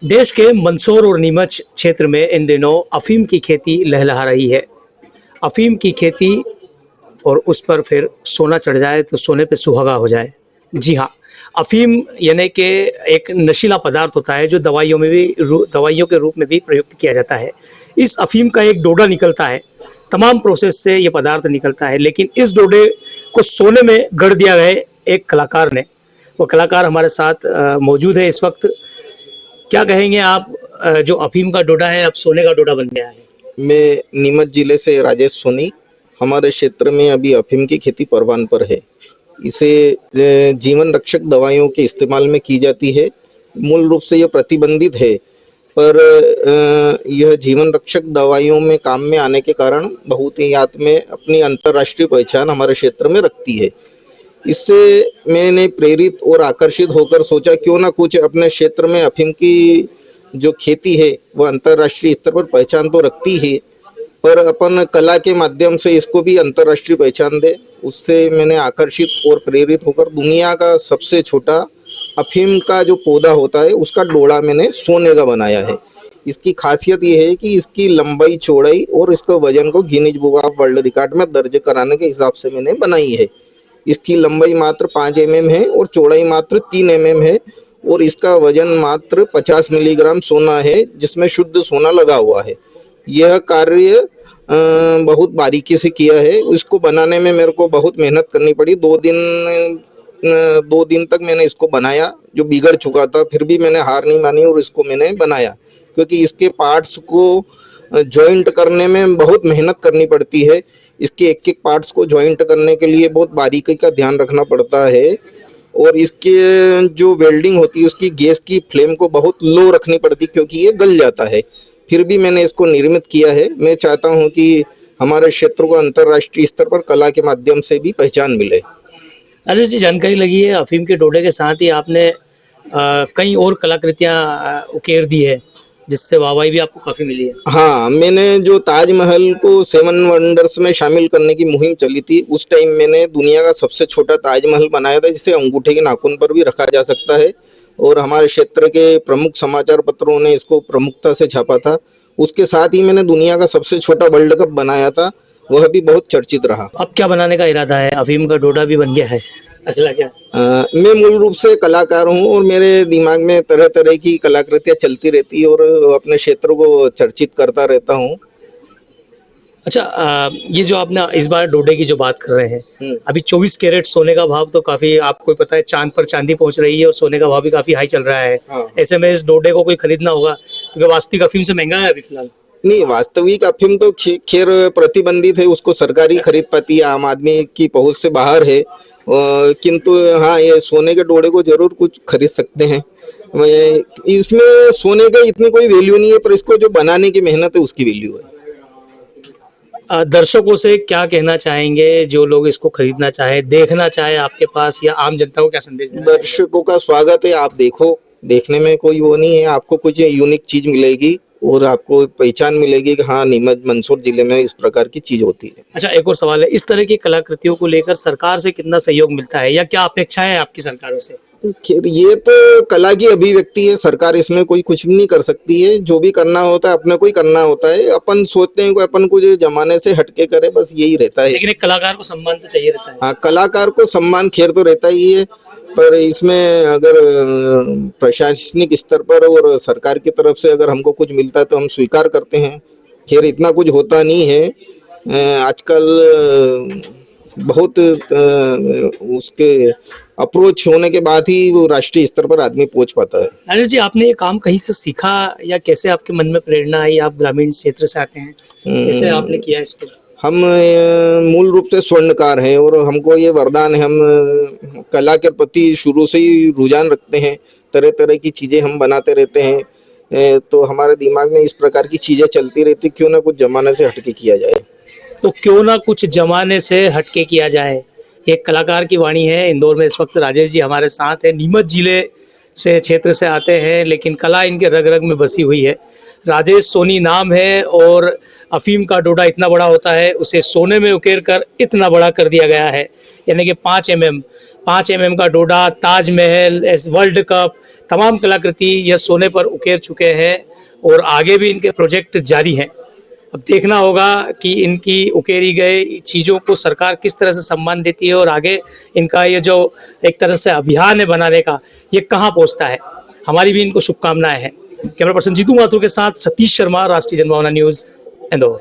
देश के मंदसौर और नीमच क्षेत्र में इन दिनों अफीम की खेती लहलहा रही है। अफीम की खेती और उस पर फिर सोना चढ़ जाए तो सोने पे सुहागा हो जाए। जी हाँ, अफीम यानी कि एक नशीला पदार्थ होता है जो दवाइयों के रूप में भी प्रयुक्त किया जाता है। इस अफीम का एक डोडा निकलता है, तमाम प्रोसेस से ये पदार्थ निकलता है, लेकिन इस डोडे को सोने में गढ़ दिया गया एक कलाकार ने। वो कलाकार हमारे साथ मौजूद है इस वक्त। क्या कहेंगे आप, जो अफीम का डोडा है अब सोने का डोडा बन गया है? मैं नीमच जिले से राजेश सोनी। हमारे क्षेत्र में अभी अफीम की खेती परवान पर है। इसे जीवन रक्षक दवाइयों के इस्तेमाल में की जाती है। मूल रूप से यह प्रतिबंधित है, पर यह जीवन रक्षक दवाइयों में काम में आने के कारण बहुत ही याद में अपनी अंतर्राष्ट्रीय पहचान हमारे क्षेत्र में रखती है। इससे मैंने प्रेरित और आकर्षित होकर सोचा क्यों ना कुछ अपने क्षेत्र में अफीम की जो खेती है वह अंतर्राष्ट्रीय स्तर पर पहचान तो रखती है, पर अपन कला के माध्यम से इसको भी अंतर्राष्ट्रीय पहचान दे। उससे मैंने आकर्षित और प्रेरित होकर दुनिया का सबसे छोटा अफीम का जो पौधा होता है उसका डोड़ा मैंने सोने का बनाया है। इसकी खासियत ये है कि इसकी लंबाई, चौड़ाई और इसका वजन को Guinness book of world record में दर्ज कराने के हिसाब से मैंने बनाई है। इसकी लंबाई मात्र 5 mm है और चौड़ाई मात्र 3 mm है और इसका वजन मात्र 50 मिलीग्राम सोना है, जिसमें शुद्ध सोना लगा हुआ है। यह कार्य बहुत बारीकी से किया है। इसको बनाने में मेरे को बहुत मेहनत करनी पड़ी। 2 दिन तक मैंने इसको बनाया, जो बिगड़ चुका था, फिर भी मैंने हार नहीं मानी और इसको मैंने बनाया, क्योंकि इसके पार्ट्स को जॉइंट करने में बहुत मेहनत करनी पड़ती है। इसके एक एक पार्ट्स को जॉइंट करने के लिए बहुत बारीकी का ध्यान रखना पड़ता है और इसके जो वेल्डिंग होती है उसकी गैस की फ्लेम को बहुत लो रखनी पड़ती है, क्योंकि ये गल जाता है। फिर भी मैंने इसको निर्मित किया है। मैं चाहता हूं कि हमारे क्षेत्र को अंतर्राष्ट्रीय स्तर पर कला के माध्यम से भी पहचान मिले। राजेश जी, जानकारी लगी है अफीम के डोडे के साथ ही आपने कई और कलाकृतियां उकेर दी है, जिससे वाहवाही भी आपको काफ़ी मिली है। हाँ, मैंने जो ताजमहल को 7 वंडर्स में शामिल करने की मुहिम चली थी, उस टाइम मैंने दुनिया का सबसे छोटा ताजमहल बनाया था, जिसे अंगूठे के नाखून पर भी रखा जा सकता है और हमारे क्षेत्र के प्रमुख समाचार पत्रों ने इसको प्रमुखता से छापा था। उसके साथ ही मैंने दुनिया का सबसे छोटा वर्ल्ड कप बनाया था, वह भी बहुत चर्चित रहा। अब क्या बनाने का इरादा है? अफीम का डोडा भी बन गया है, अगला क्या? मैं मूल रूप से कलाकार हूँ और मेरे दिमाग में तरह तरह की कलाकृतियाँ चलती रहती है और अपने क्षेत्र को चर्चित करता रहता हूँ। अच्छा, ये जो आपने इस बार डोडे की जो बात कर रहे हैं, अभी 24 कैरेट सोने का भाव तो काफ़ी, आपको पता है, चांद पर चांदी पहुंच रही है और सोने का भाव भी काफ़ी हाई चल रहा है। हाँ। ऐसे में इस डोडे को कोई खरीदना होगा, क्योंकि वास्तविक अफीम से महंगा है अभी फिलहाल। नहीं, वास्तविक अफीम तो खैर प्रतिबंधित है, उसको सरकार ही खरीद पाती है, आम आदमी की पहुंच से बाहर है। किंतु हाँ, ये सोने के डोडे को जरूर कुछ खरीद सकते हैं। इसमें सोने का इतनी कोई वैल्यू नहीं है, पर इसको जो बनाने की मेहनत है उसकी वैल्यू है। दर्शकों से क्या कहना चाहेंगे, जो लोग इसको खरीदना चाहे, देखना चाहे आपके पास, या आम जनता को क्या संदेश देना चाहेंगे? दर्शकों का स्वागत है, आप देखो। देखने में कोई वो नहीं है, आपको कुछ यूनिक चीज मिलेगी और आपको पहचान मिलेगी कि हाँ, नीमच मंदसौर जिले में इस प्रकार की चीज होती है। अच्छा, एक और सवाल है, इस तरह की कलाकृतियों को लेकर सरकार से कितना सहयोग मिलता है, या क्या अपेक्षा है आपकी सरकारों से? खैर, ये तो कला की अभिव्यक्ति है, सरकार इसमें कोई कुछ भी नहीं कर सकती है। जो भी करना होता है अपने को ही करना होता है। अपन सोचते हैं कि अपन को जो जमाने से हटके करे, बस यही रहता है। लेकिन एक कलाकार को सम्मान तो चाहिए रहता है। हाँ, कलाकार को सम्मान खैर तो रहता ही है, पर इसमें अगर प्रशासनिक स्तर पर और सरकार की तरफ से अगर हमको कुछ मिलता है तो हम स्वीकार करते हैं। खैर, इतना कुछ होता नहीं है आजकल। बहुत उसके अप्रोच होने के बाद ही वो राष्ट्रीय स्तर पर आदमी पहुंच पाता है। राजेश जी, आपने ये काम कहीं से सीखा, या कैसे आपके मन में प्रेरणा आई? आप ग्रामीण क्षेत्र से आते हैं, कैसे आपने किया इसको? हम मूल रूप से स्वर्णकार हैं और हमको ये वरदान है। हम कला के प्रति शुरू से ही रुझान रखते हैं, तरह तरह की चीज़ें हम बनाते रहते हैं। तो हमारे दिमाग में इस प्रकार की चीज़ें चलती रहती, क्यों ना कुछ जमाने से हटके किया जाए। तो क्यों ना कुछ जमाने से हटके किया जाए, एक कलाकार की वाणी है। इंदौर में इस वक्त राजेश जी हमारे साथ हैं, नीमच जिले से क्षेत्र से आते हैं, लेकिन कला इनके रग रग में बसी हुई है। राजेश सोनी नाम है और अफीम का डोडा इतना बड़ा होता है, उसे सोने में उकेर कर इतना बड़ा कर दिया गया है, यानी कि 5 mm का डोडा, ताजमहल, वर्ल्ड कप, तमाम कलाकृति यह सोने पर उकेर चुके हैं और आगे भी इनके प्रोजेक्ट जारी हैं। अब देखना होगा कि इनकी उकेरी गई चीज़ों को सरकार किस तरह से सम्मान देती है और आगे इनका ये जो एक तरह से अभियान है बनाने का, ये कहाँ पहुँचता है। हमारी भी इनको शुभकामनाएं हैं। कैमरा पर्सन जीतू माथुर के साथ सतीश शर्मा, राष्ट्रीय जनभावना न्यूज़, इंदौर।